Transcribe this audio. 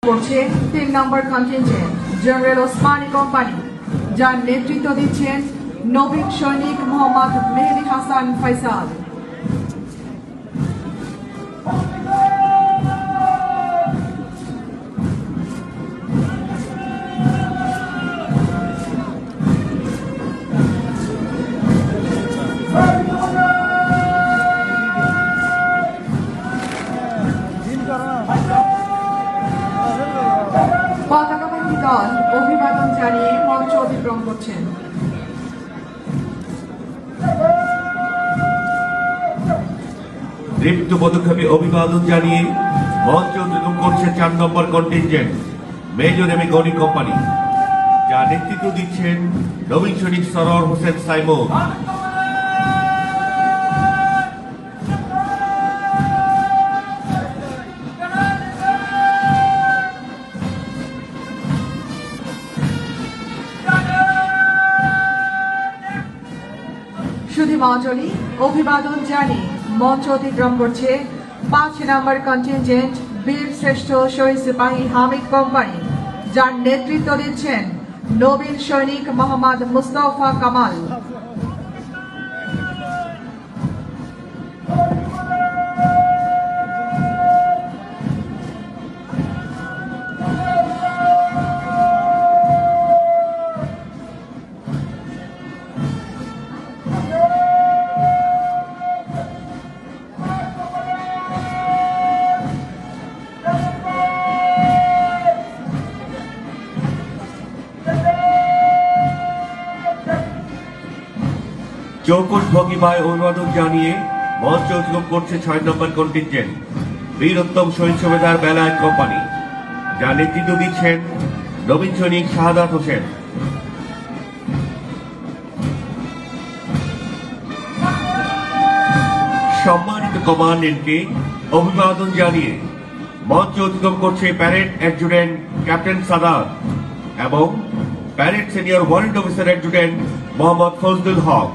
করছে 3 নম্বর contingent general Osmani company, যার নেতৃত্ব দিচ্ছেন নবীন সৈনিক মোহাম্মদ মেহেদী হাসান ফয়সাল। পতাকাবাহী দল অভিবাদন জানিয়ে মঞ্চ অতিক্রম করছেন। দীপ্ত পদক্ষেপে অভিবাদন জানিয়ে মঞ্চ অতিক্রম করছে 4 নম্বর contingent major M A Gani company, যা নেতৃত্ব দিচ্ছেন নবীন সৈনিক সরোয়ার হোসেন সাইমন। শুধু মঞ্চলি অভিবাদন জানিয়ে মঞ্চ অতিক্রম করছে 5 নম্বর কন্টিনজেন্ট বীর শ্রেষ্ঠ শহীদ সিপাহী হামিদ কোম্পানি, যার নেতৃত্ব দিচ্ছেন নবীন সৈনিক মোহাম্মদ মুস্তফা কামাল। চৌকস ভঙ্গিমায় অভিবাদন জানিয়ে মঞ্চ অতিক্রম করছে 6 নম্বর কন্টিনজেন্ট বীরোত্তম শহীদ সুবেদার বেলায়েত কোম্পানি, যার নেতৃত্ব দিচ্ছেন নবীন সৈনিক শাহাদাত হোসেন। সম্মানিত কমান্ডেন্টকে অভিবাদন জানিয়ে মঞ্চ অতিক্রম করছে প্যারেড অ্যাডজুটেন্ট ক্যাপ্টেন সাদাত এবং parade senior warrant officer adjutant Mohammad Fazlul হক।